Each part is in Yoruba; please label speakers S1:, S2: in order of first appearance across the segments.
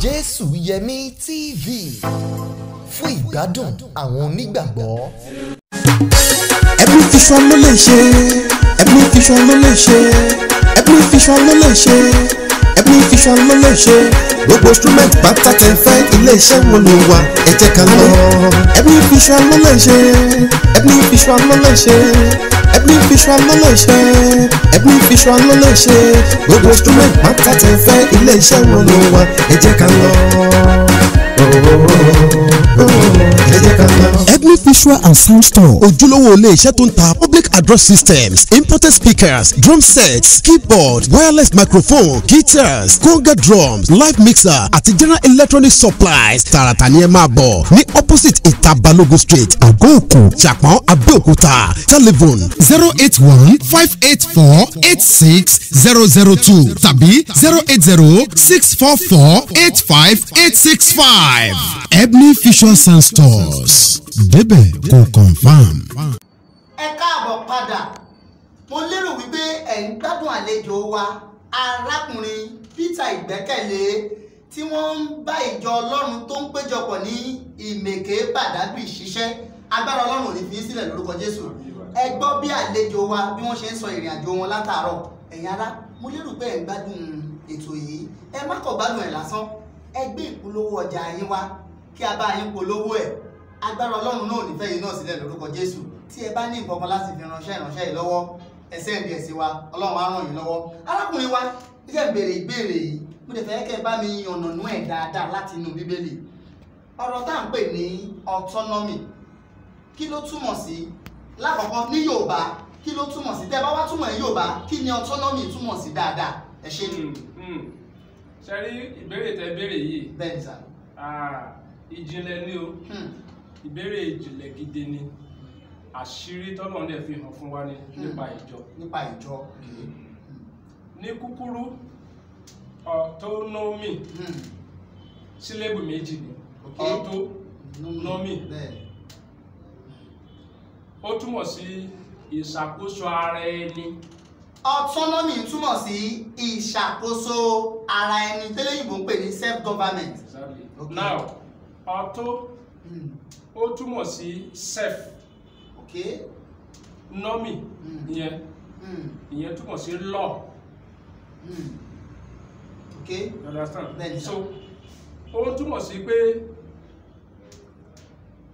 S1: Jésùyẹmí TV fún ìgbádùn àwọn onígbàgbọ́.
S2: Every Vision ló lè ṣe, Every Vision ló lè ṣe, Every Vision ló lè ṣe, Every Vision ló lè ṣe. Gbogbo instrument pátá tẹ́ fẹ́ ilé-iṣẹ́ wọn ló wà, ẹ jẹ́ ká lọ. Every Vision ló lè ṣe, Every Vision ló lè ṣe, Every Vision ló lè ṣe, Every Vision ló lè ṣe. Gbogbo instrument pátá tẹ́ fẹ́ ilé-iṣẹ́ wọn ló wà, ẹ jẹ́ ká lọ. Every Visual and Sound Store ojúlówó ilé iṣẹ́ tó ń ta public address systems, imported speakers, drum sets, keyboard, wireless microphone, guitars, conga drums, live mixer àti general electronic supplies. Tààràtà ni ẹ máa bọ̀ ní opposite ìta Balógun street Àgọ́-Òkú, Ṣàpọ́n, Abẹ́òkúta. Telephone 081-584-86002 tàbí 080-644-85865. Every Vision Sound Stores débẹ̀ kò confam.
S3: Ẹ káàbọ̀ padà. Mo lérò wípé ẹ̀ ń gbádùn àlejò wa arákùnrin Peter Ìgbẹ́kẹ̀lé tí wọ́n ń bá ìjọ Ọlọ́run tó ń péjọpọ̀ ní Ìmẹ̀ké Badagry ṣiṣẹ́. Agbára Ọlọ́run ò ní fi sílẹ̀ lórúkọ Jésù. Ẹ gbọ́ bí àlejò wa bí wọ́n ṣe ń sọ ìrìn àjò wọn látàárọ̀. Ẹ̀yin ará, mo lérò pé ẹ̀ ń gbádùn ètò yìí. Ẹ má kàn gbádùn ẹ̀ lásán. Ẹ gbé ìpolówó ọjà yín wá kí a bá yín polówó ẹ̀. Agbára Ọlọ́run náà ò ní fẹ́ yín náà sílẹ̀ lórúkọ Jésù. Tí ẹ bá ní nǹkan kan láti fi ránṣẹ́ yìí lọ́wọ́, ẹ sẹ́ǹdì ẹ̀ sí wa, Ọlọ́run á ràn yín lọ́wọ́. Arákùnrin wa, jẹ́ ń béèrè ìbéèrè yìí, mo dẹ̀ fẹ́ kẹ́ ẹ bá mi yànnànú ẹ̀ dáadáa láti inú Bíbélì. Ọ̀rọ̀ tá à ń pè ní autonomy, kí ló túmọ̀ sí? Lákọ̀ọ́kọ́ ní Yorùbá, kí ló túmọ̀ sí? Tẹ́ bá wá túmọ̀ ní Yorùbá, kí ni autonomy túmọ̀ sí dáadáa? Ẹ ṣé ni.
S4: Ṣé rí ìbéèrè tẹ́ béèrè yìí?
S3: Bẹ́ẹ̀ni sà.
S4: Ìjìnlẹ̀ ni o. Ìbéèrè ìjìnlẹ̀ gidi ni. Àṣírí tọ́lọ́run dẹ̀ fi hàn fún wa nípa ìjọ.
S3: Nípa ìjọ.
S4: Ní kúkúrú, autonomy sílébù méjì ni. Autonomy. Ó túmọ̀ sí ìṣàkóso ara ẹni.
S3: Autonomy túmọ̀ sí ìṣàkóso ara ẹni tẹ́lẹ̀ Yorùbá ń pè ní self-government.
S4: Exactly. Now, auto ó túmọ̀ sí self. Nomi ìyẹn túmọ̀ sí law. You understand? So ó túmọ̀ sí pé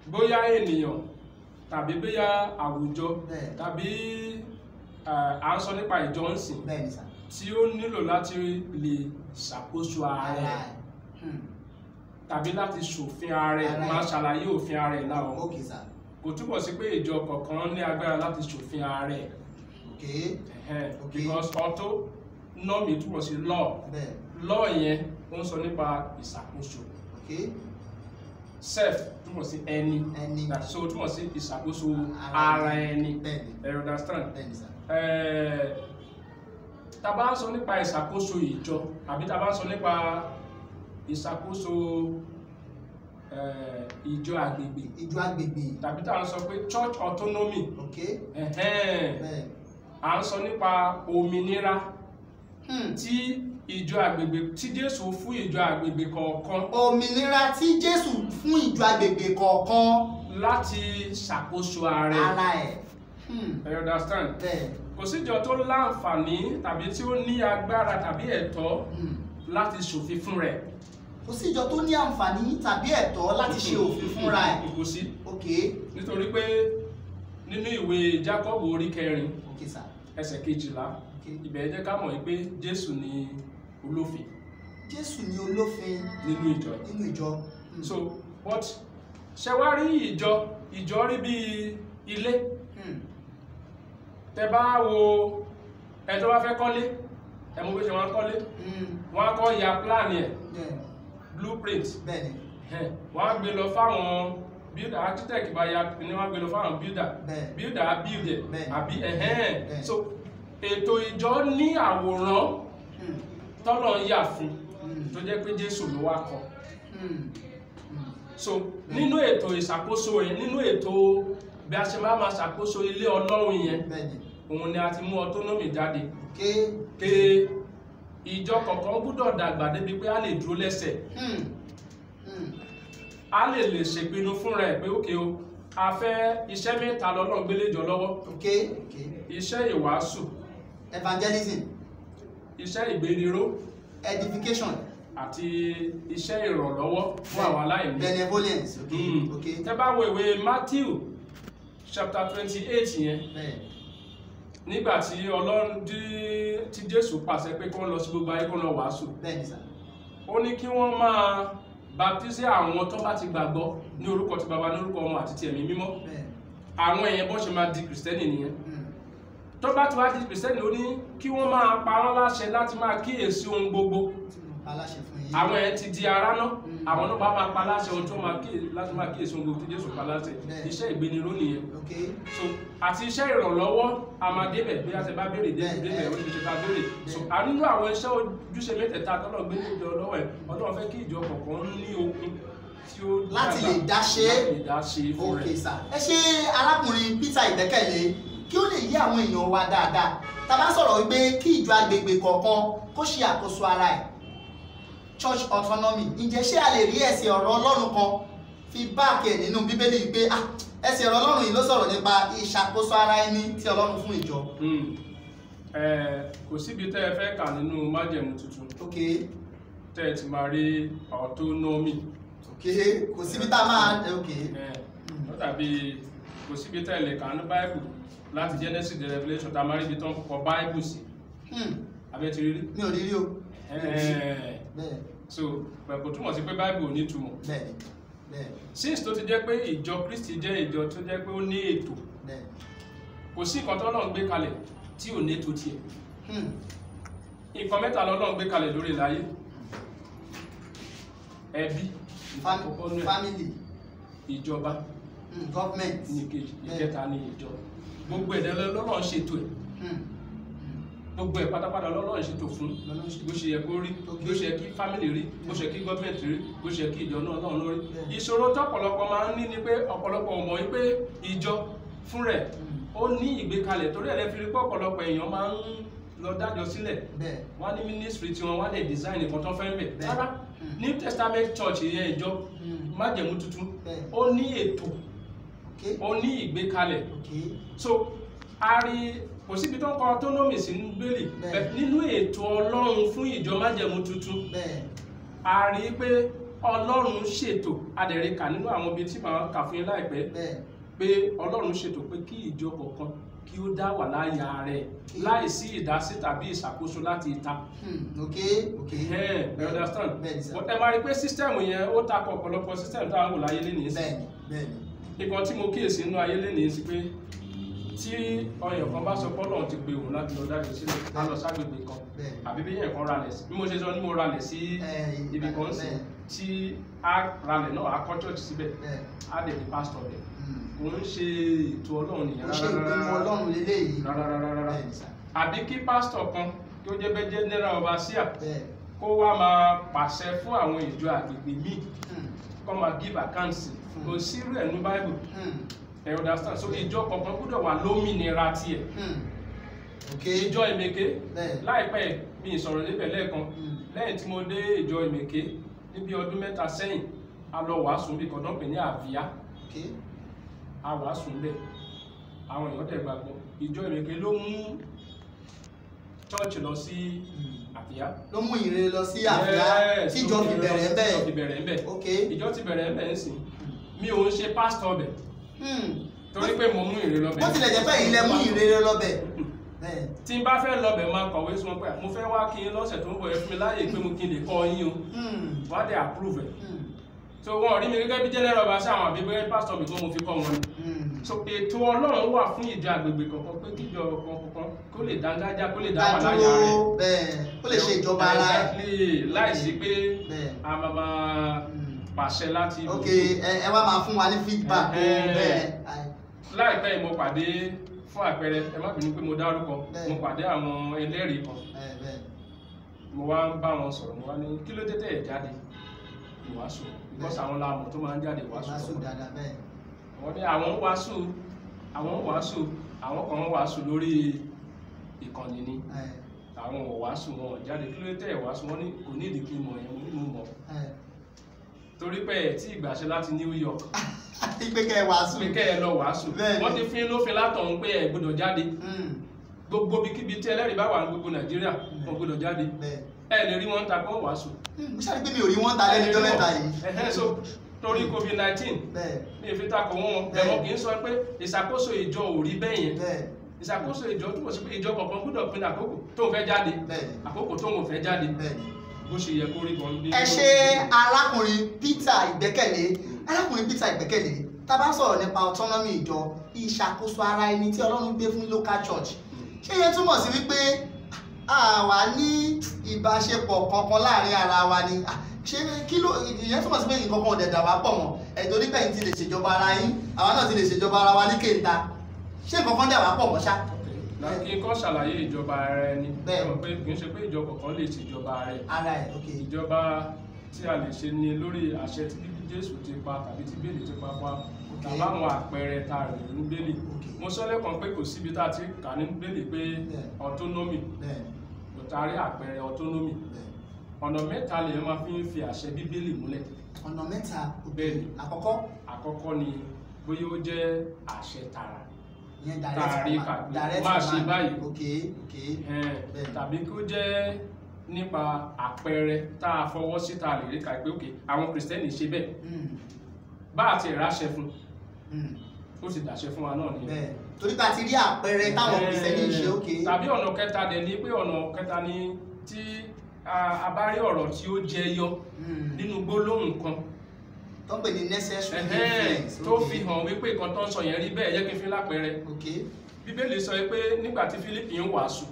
S4: bóyá ènìyàn tàbí bóyá àwùjọ tàbí à ń sọ nípa ìjọ ń sìn tí ó nílò láti lè ṣàkóso ara ẹ̀ tàbí láti ṣòfin ara ẹ̀, máa ṣàlàyé òfin ara ẹ̀ láwọn. Kò túbọ̀ sí pé ìjọ kọ̀ọ̀kan ní agbára láti ṣòfin ara ẹ̀. Because autonomy túbọ̀ sí law. Law yẹn ó ń sọ nípa ìṣàkóso. Self túbọ̀ sí ẹni. So túbọ̀ sí ìṣàkóso ara ẹni. You understand? Tá bá ń sọ nípa ìṣàkóso ìjọ àbí tá bá ń sọ nípa ìṣàkóso ìjọ agbègbè tàbí tá à ń sọ pé church autonomy, à ń sọ nípa òmìnira tí ìjọ agbègbè tí Jésù fún ìjọ agbègbè kọ̀ọ̀kan. Òmìnira tí Jésù fún ìjọ agbègbè kọ̀ọ̀kan láti ṣàkóso ara ẹ̀. You understand? Kò síjọ tó láǹfààní tàbí tí ó ní agbára tàbí ẹ̀tọ́ láti ṣòfin fún rẹ̀. Kò sí ìjọ tó ní àǹfààní tàbí ẹ̀tọ́ láti ṣe òfin fúnra ẹ̀. Kò sí. Nítorí pé nínú ìwé Jákọ́bù orí 4 ẹsẹ̀ 12 ibẹ̀ jẹ́ ká mọ̀ pé Jésù ni olófin. Jésù ni olófin nínú ìjọ. So what ṣe wá rí ìjọ rí bí ilé. Tẹ́ bá wo ẹ tó bá fẹ́ kọ́lé, ẹ mọ̀ bí ṣe wọ́n kọ́lé, wọ́n á kọ́ ya plan ẹ̀. Blueprint. Wọ́n á gbé lọ fáwọn builder, architect bá ya ni wọ́n á gbé lọ fáwọn builder á build ẹ̀ àbí so ètò ìjọ ní àwòrán tọ́lọ̀ ń yà fún tó jẹ́ pé Jésù ló wá kọ́. So nínú ètò ìṣàkóso yẹn, nínú ètò bí a ṣe máa ṣàkóso ilé Ọlọ́run yẹn, òun ni a ti mú autonomy jáde. ìjọ kọ̀ọ̀kan gbọ́dọ̀ dàgbà débi pé a lè dúró lẹ́sẹ̀ a lè ṣèpinnu fún rẹ̀ pé ókè o a fẹ́ iṣẹ́ mẹ́ta lọ́lọ́run gbélé jọ lọ́wọ́ iṣẹ́ ìwàásù
S3: evangelism
S4: iṣẹ́ ìgbéríró
S3: edification
S4: àti iṣẹ́ ìrànlọ́wọ́ fún àwọn aláìní
S3: benevolence.
S4: tẹ́ bá wo ìwé Matthew chapter 28 yẹn nígbà tí Ọlọ́run tí Jésù pàṣẹ pé kí wọ́n lọ sí gbogbo ayé kí wọ́n lọ wàásù ó ní kí wọ́n máa baptise àwọn tó bá ti gbàgbọ́ ní orúkọ ti Baba ní orúkọ Ọmọ àti ti Ẹ̀mí Mímọ́ àwọn èèyàn bó ṣe máa di kìrìsìtẹ́nì nìyẹn tó bá ti wá di kìrìsìtẹ́nì ó ní kí wọ́n máa pa wọ́n láṣẹ láti máa kíyèsí ohun gbogbo àwọn ẹ̀ ti di ara náà àwọn náà bá máa pa láṣẹ ohun tó láti máa kíyèsí ohun gbogbo tí Jésù pa láṣẹ iṣẹ́ ìgbéniró nìyẹn so àti iṣẹ́ ìrànlọ́wọ́ àmàdébẹ̀ bí a ti bá béèrè débẹ̀ ó ti ṣe ká béèrè so a nínú àwọn iṣẹ́ ojúṣe mẹ́tẹ̀ẹ̀ta tọ́lọ̀ gbé ní ìjọ lọ́wọ́ ẹ̀ Ọlọ́run fẹ́ kí ìjọ kọ̀ọ̀kan ní okun tí ó
S3: láti lè dáṣe
S4: fún rẹ̀.
S3: ẹ ṣe arákùnrin Peter Ìgbẹ́kẹ̀lé kí ó lè yí àwọn èèyàn wa dáadáa tá bá sọ̀rọ̀ wípé kí ìjọ agbègbè kọ̀ọ̀kan kó ṣe àkóso ara ẹ̀ church autonomy ǹjẹ́ ṣé a lè rí ẹsẹ̀ ọ̀rọ̀ Ọlọ́run kan fi báàkì ẹ̀ nínú Bíbélì wípé ẹsẹ̀ ọ̀rọ̀ Ọlọ́run yìí ló sọ̀rọ̀ nípa ìṣàkóso ara ẹni tí Ọlọ́run fún ìjọ.
S4: kò síbi tẹ́ ẹ fẹ́ kà nínú májẹ̀mú tuntun tẹ́ ẹ ti máa rí autonomy.
S3: kò síbi tá a máa
S4: ó dàbí kò síbi tẹ́ ẹ lè kà ní Bible láti Genesis to Revelation tá a máa rí ibi tó ń kọ Bible sí. abẹ́ ti rí rí.
S3: mi ò rí rí o.
S4: so kò túmọ̀ sí pé Bible ò ní túmọ̀. since tó ti jẹ́ pé ìjọ Kristi jẹ́ ìjọ tó jẹ́ pé ó ní ètò kò sí nǹkan tó Ọlọ́run gbé kalẹ̀ tí ò ní ètò tiẹ̀ nǹkan mẹ́ta lọ́lọ́run gbé kalẹ̀ lórí láyé ẹbí
S3: family
S4: ìjọba
S3: government
S4: ní kejì ìkẹta ní ìjọ gbogbo ẹ̀dẹ̀ lọ́lọ́run ṣètò ẹ̀ gbogbo ẹ̀ pátápátá lọ́lọ́run ṣètò fún bó ṣe yẹ kó rí bó ṣe yẹ kí family rí bó ṣe yẹ kí government rí bó ṣe yẹ kí ìjọ náà lọ́run lórí ìṣòro tọ́pọ̀lọpọ̀ máa ń ní ni pé ọ̀pọ̀lọpọ̀ mọ̀ wípé ìjọ fún rẹ̀ ó ní ìgbékalẹ̀ torí ẹ̀ fi rí pé ọ̀pọ̀lọpọ̀ èèyàn máa ń lọ dájọ́ sílẹ̀ wọ́n ní ministry tí wọ́n lè design nǹkan tó fẹ́ ń bẹ̀ rárá New Testament church yẹn ìjọ májẹ̀mú tuntun ó ní ètò ó ní ìgbékalẹ̀ so a rí kò síbi tó ń kọ autonomy sí Bíbélì nínú ètò Ọlọ́run fún ìjọ májẹ̀mú tuntun a rí pé Ọlọ́run ṣètò adẹ̀ríkà nínú àwọn ibi tí màá kà fún yín láìpẹ́ pé Ọlọ́run ṣètò pé kí ìjọ kọ̀ọ̀kan kí ó dá wà láyà rẹ̀ láìsí ìdásí tàbí ìṣàkóso láti ìta. ẹ understand but ẹ máa rí pé system yẹn ó takò ọ̀pọ̀lọpọ̀ system tó àwọn láyé lé nìyí sí. nǹkan tí mo kíyèsí nínú ayé lé nìyí sí pé tí ọyàn kan bá sọ pé Ọlọ́run ti pe òun láti lọ dájọ́ sílẹ̀ á lọ ságbègbè kan àbí bí yẹn kan ralẹ̀ sí bí mo ṣe sọ ní mo ralẹ̀ sí ibi kan sí tí á ralẹ̀ náà á kọ́ church síbẹ̀ á dẹ̀ di pastor rẹ̀ kò ń ṣe ètò Ọlọ́run nìyẹn rárá àbí kí pásítọ̀ kan kí ó jẹ́ bẹ́ẹ̀ general overseer kó wá máa pàṣẹ fún àwọn ìjọ àgbègbè míì kó máa give accounts kò sí irú ẹ̀ ní Bible ẹ understand so ìjọ kọ̀ọ̀kan gbọ́dọ̀ wà lómìnira tiẹ̀ ìjọ Ìmẹ̀ké láìpẹ́ mi ìsọ̀rọ̀ níbẹ̀ lẹ́ẹ̀kan lẹ́yìn tí mo dé ìjọ Ìmẹ̀ké níbi ọdún 3 sẹ́yìn a lọ wàásù bí kọ̀dọ̀ pè ní àvíyá a wàásù bẹ́ẹ̀ àwọn èèyàn tẹ̀ gbàgbọ́ ìjọ Ìmẹ̀ké ló mú church lọ sí àvíyá
S3: ló mú ìrere lọ sí àvíyá tí ìjọ fi bẹ̀rẹ̀ bẹ́ẹ̀
S4: ìjọ ti bẹ̀rẹ̀ bẹ́ẹ̀ ń sìn mi ò ń ṣe pásítọ̀ bẹ̀ torí pé mo mú ìrere lọ bẹ̀
S3: bó tilẹ̀ jẹ́ pé ilẹ̀ mú ìrere lọ bẹ̀
S4: tí n bá fẹ́ lọ bẹ̀ máa kọ̀wé sí wọn pé mo fẹ́ wá kí n lọ́sẹ̀ tó ń bọ̀ ẹ fún mi láàyè pé mo kí n lè kọ́ yín o wọ́n á dẹ̀ approve ẹ̀ so wọn rí mi gẹ́gẹ́ bí general ọba sí àwọn àbí bẹ́ẹ̀ pásítọ̀ mi tó mo fi kọ́ wọn so ètò Ọlọ́run wà fún ìjọ àgbègbè kankan pé kíjọ kankan kó lè dángájá kó lè dá wà láyà rẹ̀
S3: kó lè ṣe ìjọba ara
S4: rẹ̀ láìsí pé a máa pàṣẹ láti
S3: ibò. ok ẹ wá máa fún wa ní feedback
S4: láìpẹ́ mo pàdé fún àpẹẹrẹ ẹ má bínú pé mo dárúkọ mo pàdé àwọn ẹlẹ́rìí kan mo wá ń bá wọn sọ̀rọ̀ mo wá ní kí ló dé tẹ̀ ẹ̀ jáde ìwàásù because àwọn làmọ̀ tó máa ń jáde ìwàásù wọ́n ní àwọn wàásù àwọn kan wàásù lórí ìkànnì ni àwọn ọ̀wàásù wọn jáde kí ló tẹ̀ ìwàásù wọn ní kò ní ìdíkì mọ̀ yẹn mo mọ̀ torí pé ẹ̀ tí ìgbàṣẹ láti New York
S3: pé kẹ́ ẹ wàásù
S4: pé kẹ́ ẹ lọ wàásù wọ́n ti fi lófin látọ̀hún pé ẹ gbọ́dọ̀ jáde gbogbo bíkíbi tí ẹlẹ́rìí bá wà ní gbogbo Nàìjíríà wọn gbọ́dọ̀ jáde ẹ lè rí wọn ta kó wàásù.
S3: mo ṣáà rí pé mi ò rí wọn ta lẹ́nu ọjọ́ mẹ́ta yìí.
S4: so torí COVID-19 ní ìfitakò wọn bẹ̀rọ̀ kì í sọ pé ìṣàkóso ìjọ ò rí bẹ́ẹ̀ yẹn ìṣàkóso ìjọ túmọ̀ sí pé ìjọ kọ̀ọ̀kan gbọ́dọ̀ pín àkókò tó ń fẹ́ jáde àkókò tó ń fẹ́ jáde bó ṣe yẹ kó rí bọ́ nílé.
S3: ẹ ṣe arákùnrin Peter Ìgbẹ́kẹ̀lé arákùnrin Peter Ìgbẹ́kẹ̀lé tá a bá sọ̀rọ̀ nípa autonomy ìjọ ìṣàkóso ara ẹni tí Ọlọ́run gbé fún local church ṣé yẹn túmọ̀ sí wípé àwa ní ìbáṣepọ̀ kankan láàrin ara wa ni ṣé kí ló ìyẹn túmọ̀ sí pé nǹkan kan ò dẹ̀dà wá pọ̀ mọ́ ẹ̀dọ́ nípa ẹ̀yìn ti lè ṣèjọba ara yín àwa náà ti lè ṣèjọba ara wa ní kéńtà ṣé nǹkan kan dẹ̀ wá pọ̀ mọ́ ṣá.
S4: kí n kọ́ ṣàlàyé ìjọba ara ẹni bẹ́ẹ̀ pé kì í ṣe pé ìjọba kan lè ṣèjọba
S3: ara ẹ̀
S4: ìjọba tí a lè ṣe ni lórí àṣẹ tí Jésù ti pa tàbí tí Bíbélì ti pa fún wa tàbí àwọn àpẹẹrẹ tá a rè ní Bíbélì mo sọ lẹ́kàn pé kò síbi tá a ti kà ní Bíbélì pé autonomy kò tarí àpẹẹrẹ autonomy ọ̀nà mẹ́ta lè máa fi àṣẹ Bíbélì múlẹ̀.
S3: ọ̀nà mẹ́ta
S4: bẹ́ẹ̀ni àkọ́kọ́ ni bóyá ó jẹ́ àṣẹ tààrà tààrí kàgbé má ṣe báyìí tàbí kó jẹ́ nípa àpẹẹrẹ tá a fọwọ́ sí tá a lè rí ká pé òkè àwọn Kìrìsìtẹ́nì ṣe bẹ́ẹ̀ bá àti ìráṣẹ fún ó sì dàṣẹ fún wa náà ni.
S3: torí ká ti rí àpẹẹrẹ táwọn Kìrìsìtẹ́nì ṣe òkè.
S4: tàbí ọ̀nà kẹta dẹ̀ ni pé ọ̀nà kẹta ni tí a bá rí ọ̀rọ̀ tí ó jẹyọ nínú gbólóhùn kan
S3: tó ń pè ní necessary influence
S4: tó fi hàn wípé nǹkan tó ń sọ yẹn rí bẹ́ẹ̀ yẹ kí n fi lápẹẹrẹ. Bíbélì sọ pé nígbà tí Fílípì ń wàásù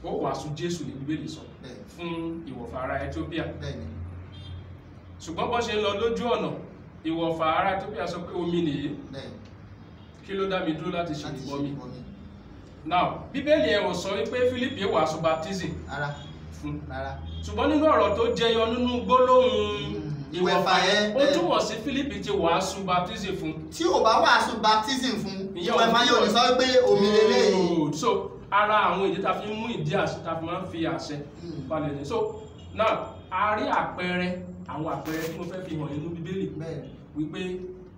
S4: ó wàásù Jésù ní Bíbélì sọ fún ìwọ̀fà ará Ethiopia ṣùgbọ́n bó ṣe ń lọ lójú ọ̀nà ìwọ̀fà ará Ethiopia sọ pé omi nìyí kí ló dá mi dúró láti ṣe ìbọmi. Now Bíbélì ẹ̀ ò sọ wípé Fílípì wàásù baptism fún ṣùgbọ́n nínú ọ̀rọ̀ tó jẹyọ nínú gbólóhùn ìwọ̀fà yẹn ó túmọ̀ sí Fílípì ti wàásù baptism fún.
S3: tí ò bá wàásù baptism fún ìwọ̀fà yóò ní sọ pé omi lélẹ́yìí.
S4: so ara àwọn ìdí ta fi mú ìdí àṣẹ ta fi máa ń fi àṣẹ balẹ̀ ní. so now a rí àpẹẹrẹ àwọn àpẹẹrẹ tí mo fẹ́ fi hàn nínú Bíbélì wípé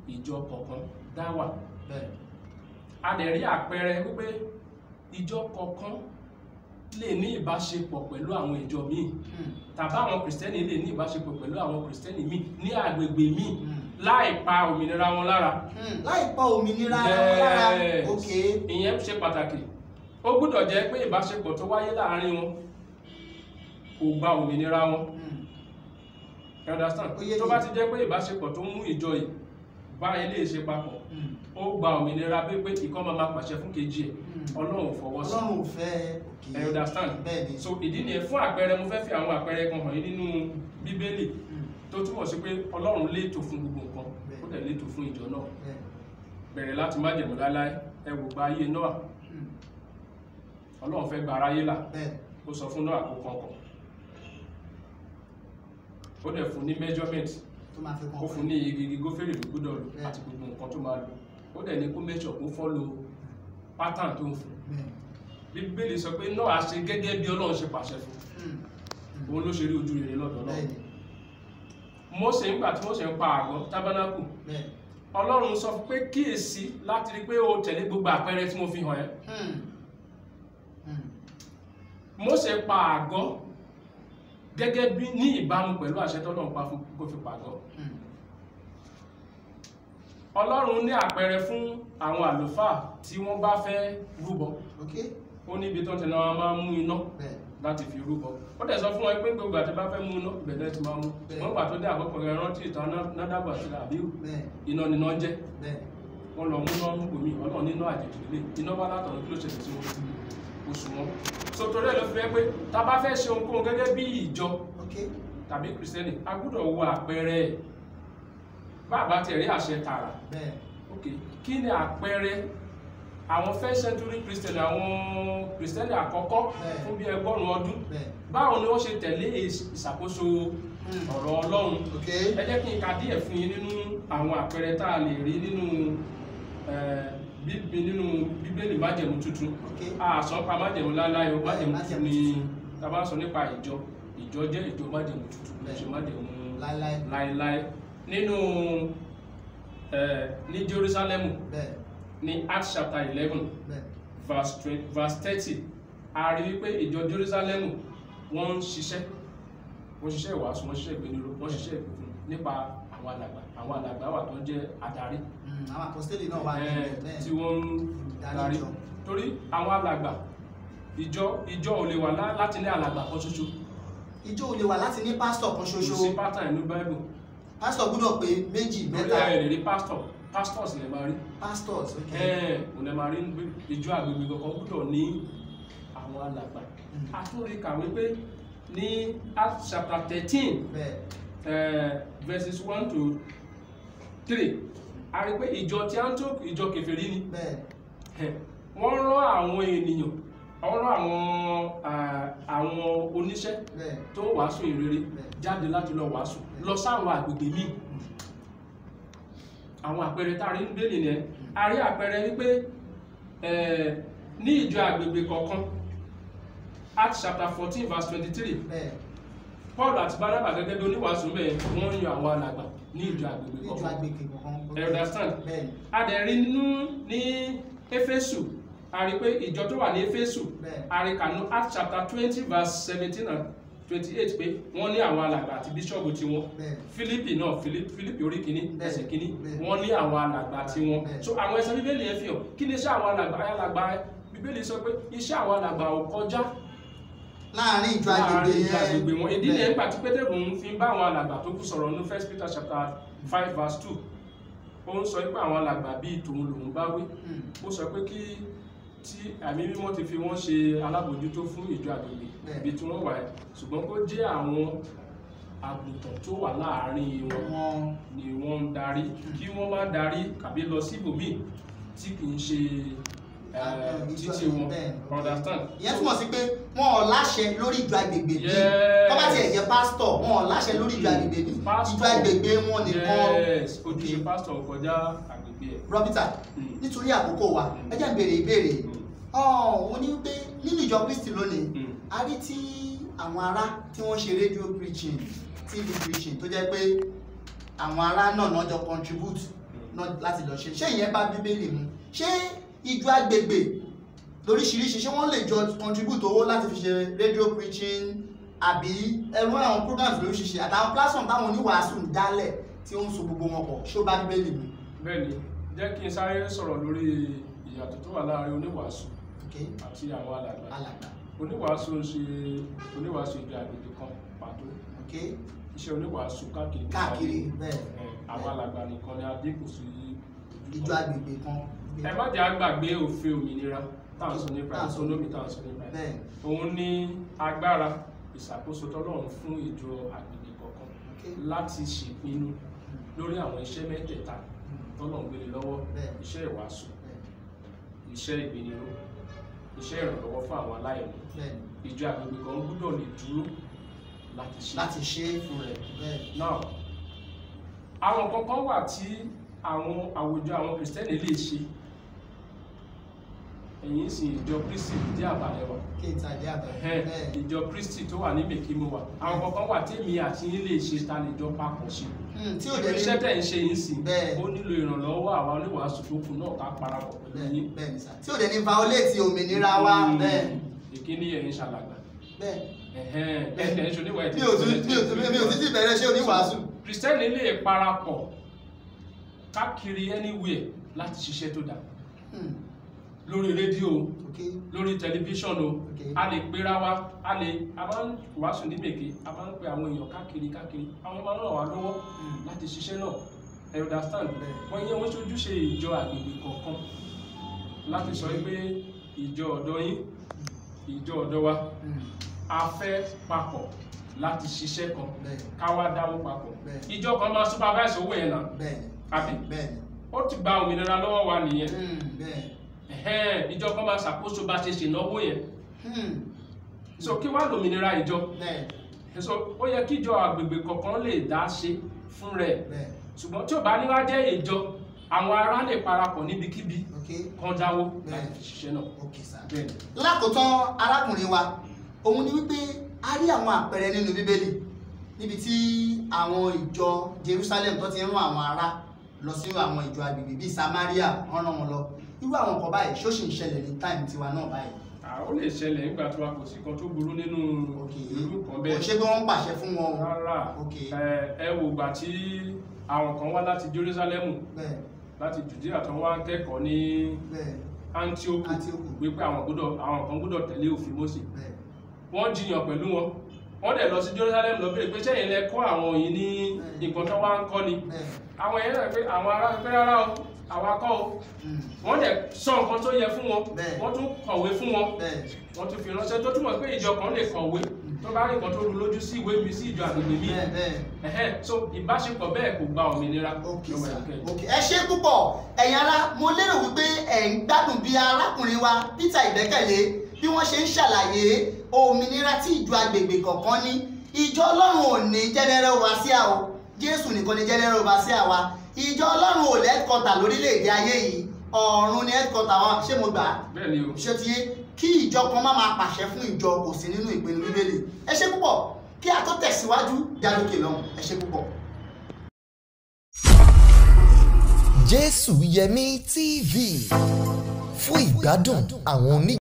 S4: ìjọ kọ̀ọ̀kan dá wà a dẹ̀ rí àpẹẹrẹ wípé ìjọ kọ̀ọ̀kan lè ní ìbáṣepọ̀ pẹ̀lú àwọn ìjọ míì tàbí àwọn Kìrìsìtẹ́nì lè ní ìbáṣepọ̀ pẹ̀lú àwọn Kìrìsìtẹ́nì míì ní agbègbè míì láì pa òmìnira wọn lára.
S3: láì pa òmìnira wọn lára ok.
S4: ìyẹn ṣe pàtàkì ó gbọ́dọ̀ jẹ́ pé ìbáṣepọ̀ tó wáyé láàárín wọn kò gba òmìnira wọn. You understand? tó bá ti jẹ́ pé ìbáṣepọ̀ tó mú ìjọ yìí bá ilé ìṣe papọ̀ ó gba òmìnira bí pé ìkan máa pàṣẹ fún kejì ẹ̀ Ọlọ́run fọwọ́ sí.
S3: Ọlọ́run fẹ́
S4: okay. You understand? So ìdí nìyẹn fún àpẹẹrẹ mo fẹ́ fi àwọn àpẹẹrẹ kan hàn yín nínú Bíbélì tó túmọ̀ sí pé Ọlọ́run létò fún gbogbo nǹkan ó dẹ̀ létò fún ìjọ náà bẹ̀rẹ̀ láti májẹ̀mú láéláé ẹ wò gba ayé Nóà Ọlọ́run fẹ́ gba aráyé là ó sọ fún Nóà kó kọ̀ọ̀kan ó dẹ̀ fún ní measurement ó fún ní igi gófèrè ló gbọ́dọ̀ lò àti gbogbo nǹkan tó máa lò ó dẹ̀ ní kó measure kó follow pattern tó ń fún Bíbélì sọ pé Nóà ṣe gẹ́gẹ́ bí Ọlọ́run ṣe pàṣẹ fún òun ló ṣe rí ojú rere lọ́dọ̀ náà. Mósè ńgbà tí Mósè ń pa àgọ́ tábánákù Ọlọ́run sọ pé kíyèsí láti rí pé ó tẹ̀lé gbogbo àpẹẹrẹ tí mo fi hàn ẹ́. Mósè pa àgọ́ gẹ́gẹ́ bí ní ìbámu pẹ̀lú àṣẹ tọ́lọ́run pa fún kó fi pàgọ́. Ọlọ́run ní àpẹẹrẹ fún àwọn àlùfáà tí wọ́n bá fẹ́ rúbọ ó níbi tó ti náà máa mú iná láti fi rúbọ ó dẹ̀ sọ fún wọn pé gbogbo àti bá fẹ́ mú iná ìbẹ̀lẹ̀ ti máa mú wọ́n gbà tó dé àkọ́kọ́ rẹ̀ rántí ìtàn Nádàbù àti Àbíhù iná níná jẹ́ wọ́n lọ mú náà ń gbòmí Ọlọ́run nínú àjèjì lè iná wá látọ̀run kí ló ṣẹlẹ̀ sí wọn oṣù wọn. So torí ẹ̀ ló fi rẹ́ pé tá bá fẹ́ ṣe ohunkóhun gẹ́gẹ́ bí ìjọ tàbí Kìrìsìtẹ́nì a gbọ́dọ̀ wo àpẹẹrẹ bàbá tẹ̀rí àṣẹ tààrà kí ni àpẹẹrẹ àwọn first century Christian àwọn Kìrìsìtẹ́nì àkọ́kọ́ fún bí ẹgbọ́rùn ọdún báwo ni wọ́n ṣe tẹ̀lé ìṣàkóso ọ̀rọ̀ Ọlọ́run. Ẹ jẹ́ kí n ka díẹ̀ fún yín nínú àwọn àpẹẹrẹ tá a lè rí nínú nínú Bíbélì májẹ̀mú tuntun àsọ̀npa májẹ̀mú láláyò májẹ̀mú tuntun ni tá bá sọ nípa ìjọ jẹ́ ìjọ májẹ̀mú tuntun ṣe májẹ̀mú láéláé nínú ní Jerúsálẹ́mù ní Acts chapter 11 verse 30 a rí wípé ìjọ Jerúsálẹ́mù wọ́n ń ṣiṣẹ́ ìwàásù wọ́n ṣiṣẹ́ ìgbéniró wọ́n ṣiṣẹ́ ìgbéfún nípa àwọn alàgbà wà tó ń jẹ́ adarí
S3: àwọn apostoli náà wà
S4: tí wọ́n ń darí torí àwọn alàgbà ìjọ ò lè wà láti ní alàgbà kan ṣoṣo
S3: ìjọ ò lè wà láti ní pásítọ̀ kan ṣoṣo
S4: kò sí pátá inú Bible
S3: pásítọ̀ gbọ́dọ̀ pé méjì mẹ́ta
S4: lórí ẹ̀ lè rí pastors lè máa rí
S3: pastors
S4: ò lè máa rí ìjọ àgbègbè kankan gbọ́dọ̀ ní àwọn alàgbà a tún rí kà wípé ní Acts chapter 13 verses 1 to 3 a rí pé ìjọ tí Antioch ìjọ kèfèrí ni wọ́n rán àwọn ènìyàn wọ́n rán àwọn oníṣẹ́ tó wàásù ìrere jáde láti lọ wàásù lọ sáwọn àgbègbè míì àwọn àpẹẹrẹ tá a rí níbẹ̀lì ni a rí àpẹẹrẹ wípé ní ìjọ àgbègbè kọ̀ọ̀kan Acts chapter 14 verse 23 Paul àti Barnabas gẹ́gẹ́ bí oníwàásù mẹ́ẹ̀ wọ́n yan àwọn alàgbà ní ìjọ àgbègbè kọ̀ọ̀kan understand a dẹ̀ rí nínú ní Éfésù a rí pé ìjọ tó wà ní Éfésù a rí kànú Acts chapter 20 verse 17 and 28 pé wọ́n ní àwọn alàgbà àti bíṣọ́ọ̀bù tí wọ́n Fílípì náà Fílípì orí kìíní ẹsẹ̀ kìíní wọ́n ní àwọn alàgbà tí wọ́n so àwọn ẹsẹ̀ Bíbélì ẹ̀ fi hàn kí ni iṣẹ́ àwọn alàgbà Bíbélì sọ pé iṣẹ́ àwọn alàgbà ò kọjá
S3: láàrin ìjọ àgbègbè
S4: wọn ìdí ni ẹgbà tí Pétérù ń fi bá àwọn alàgbà tó kù sọ̀rọ̀ ní 1 Peter chapter 5 verse 2 ó ń sọ pé àwọn alàgbà bíi tòun lòun bá wí ó sọ pé kí tí àmì mímọ́ ti fi wọ́n ṣe alábòjútó fún ìjọ àgbègbè ibi tí wọ́n wà ẹ̀ ṣùgbọ́n kó jẹ́ àwọn àgùntàn tó wà láàárín wọn ni wọ́n ń darí kí wọ́n má darí kàbí lọ síbòmíì tí kì í ṣe títí wọn understand.
S3: ìyẹn túmọ̀ sí pé wọn ò láṣẹ lórí ìjọ àgbègbè bí tó bá tiẹ̀ jẹ́ pásítọ̀ wọn ò láṣẹ lórí ìjọ àgbègbè bí ìjọ àgbègbè wọn nìkan.
S4: ojúṣe pásítọ̀ kọjá àgbègbè ẹ̀.
S3: Rọ́bítà nítorí àkókò wa ẹ jẹ́ n béèrè ìbéèrè wọ́n ní pé nínú ìjọ Kristi lónìí a rí tí àwọn ará tí wọ́n ṣe radio preaching TV preaching tó jẹ́ pé àwọn ará náà jọ contribute láti lọ ṣe ìyẹn bá Bíbélì mu ṣé ìjọ àgbègbè lóríṣiríṣi ṣé wọ́n lè jọ contribute owó láti fi ṣe radio preaching àbí ẹ̀rọ àwọn programs lóríṣiríṣi àtàwọn platform táwọn oníwàásù ń dálẹ̀ tí ó ń so gbogbo wọn pọ̀ ṣó bá Bíbélì mu.
S4: bẹ́ẹ̀ni jẹ́ kí n sáré sọ̀rọ̀ lórí ìyàtọ̀ tó wà láàrin oníwàásù àti àwọn alàgbà oníwàásù ń ṣe oníwàásù ìjọ àgbègbè kan pàtó iṣẹ́ oníwàásù káàkiri
S3: bẹ́ẹ̀
S4: àwọn alàgbà nìkan ni adínkù sí
S3: ìjọ àgbègbè kan.
S4: ẹ má jẹ́ àgbàgbé òfin òmìnira táǹsọ nípa autonomy táǹsọ nípa òun ní agbára ìṣàkóso tọ́lọ́run fún ìjọ àgbègbè kọ̀ọ̀kan láti ṣèpinnu lórí àwọn iṣẹ́ mẹ́tẹ̀ẹ̀ta tọ́lọ́run gbélé lọ́wọ́ iṣẹ́ ìwàásù iṣẹ́ ìgbéniró iṣẹ́ ìrànlọ́wọ́ fún àwọn aláìní ìjọ àgbègbè kan gbọ́dọ̀ lè dúró láti ṣe fún rẹ̀ náà àwọn kankan wà tí àwọn àwùjọ àwọn Kristẹni lè ṣe ẹ̀yìn sì ìjọ Kristi ìdí àbálẹ̀ wa ìjọ Kristi tó wà ní Mèkímù wa àwọn kankan wà tí èmi àti yín lè ṣe ta lè jọ papọ̀ ṣe tí iṣẹ́ tẹ̀ ń ṣe yín sí ó nílò ìrànlọ́wọ́ àwọn oníwàásù tó kù náà ká parapọ̀ pẹ̀lú yín
S3: tí ò dẹ̀ ní violate òmìnira wa bẹ́ẹ̀.
S4: ìkíní ẹ̀yin ṣàlàgbà
S3: bẹ́ẹ̀ mi ò títí bẹ̀rẹ̀ ṣé oníwàásù.
S4: Kristẹni lè parapọ̀ káàkiri anywhere láti ṣiṣẹ́ tó dáa lórí rédíò lórí tẹlifíṣọ̀n o a lè pera wa a máa ń wàásù ní Mèké a máa ń pe àwọn èèyàn káàkiri àwọn máa ń ràn wá lọ́wọ́ láti ṣiṣẹ́ náà ẹ understand wọ́n yẹ wọ́n ṣojúṣe ìjọ àgbègbè kọ̀ọ̀kan láti sọ pé ìjọ ọ̀dọ́ yín ìjọ ọ̀dọ́ wa a fẹ́ papọ̀ láti ṣiṣẹ́ kan ká wá dáwó papọ̀ ìjọ kan máa supervise owó yẹn náà àbí ó ti gba òmìnira lọ́wọ́ wa nìyẹn ìjọ kan máa ṣàkóso bá ṣe ṣènáwó yẹn so kí wá lòmìnira ìjọ so ó yẹ kí ìjọ àgbègbè kọ̀ọ̀kan lè dá ṣe fún rẹ̀ ṣùgbọ́n tí ò bá ní wá jẹ́ ìjọ àwọn ará lè parapọ̀ níbikíbi kan dáwó láti fi ṣiṣẹ́ náà.
S3: bẹ́ẹ̀ lákòótán arákùnrin wa òun ni wípé a rí àwọn àpẹẹrẹ nínú bíbélì níbi tí àwọn ìjọ Jerusalem tó ti rán àwọn ará lọ sí àwọn ìjọ agbègbè bíi Samaria wọ́n rán wọn lọ irú àwọn nǹkan báyìí ṣó sì ń ṣẹlẹ̀ ní táìmù tiwa náà báyìí.
S4: ó lè ṣẹlẹ̀ nígbà tí wàá kò sí kan tó burú nínú irú kan bẹ́ẹ̀.
S3: kò ṣe pé wọ́n ń pàṣẹ fún wọn.
S4: rárá ẹ wò gbà tí àwọn kan wá láti Jerusalem láti Judea tó wá ń kẹ́kọ̀ọ́ ní Antioch wípé àwọn kan gbọ́dọ̀ tẹ̀lé òfin Mósè. Wọ́n jiyàn pẹ̀lú wọn wọ́n dẹ̀ lọ sí Jerusalem lọ bèèrè pé ṣẹ́yìn lẹ kọ́ àwọn yìí ní nǹkan tó wá ń kọ́ ni àwọn èèyàn rẹ̀ pé àwọn ará pé rárá o àwọn akọ́ o wọ́n dẹ̀ sọ nǹkan tó yẹ fún wọn wọ́n tún kọ̀wé fún wọn wọ́n tún fi ránṣẹ́ tó túmọ̀ pé ìjọ kan lè kọ̀wé tó bá rí nǹkan tó rú lójú sí ìwé mi sí ìjọ àgbègbè mi so ìbáṣepọ̀ bẹ́ẹ̀ kò gba òmìnira.
S3: ẹ ṣé púpọ̀ ẹ̀yin ará mo lérò wípé ẹ̀ ń gbádùn bí arákùnrin wa Peter Ìgbẹ́kẹ̀lé bí wọ́n ṣe ń ṣàlàyé òmìnira tí ìjọ agbègbè kọ̀ọ̀kan ní. ìjọ Ọlọ́run ò ní general overseer o Jésù nìkan ni general overseer wa. ìjọ Ọlọ́run ò lẹ́ẹ̀kọ́tà lórílẹ̀‐èdè ayé yìí ọ̀run ni headquarter wa ṣé mo gbà á ṣé ti yé kí ìjọ kan má máa pàṣẹ fún ìjọ kò sí nínú ìpinnu bíbélì. ẹ ṣé púpọ̀ kí a tó tẹ̀síwájú jálókè lọ́hùn ẹ ṣé púpọ̀.
S1: Jésù Yẹmí TV fún ìgbádùn àwọn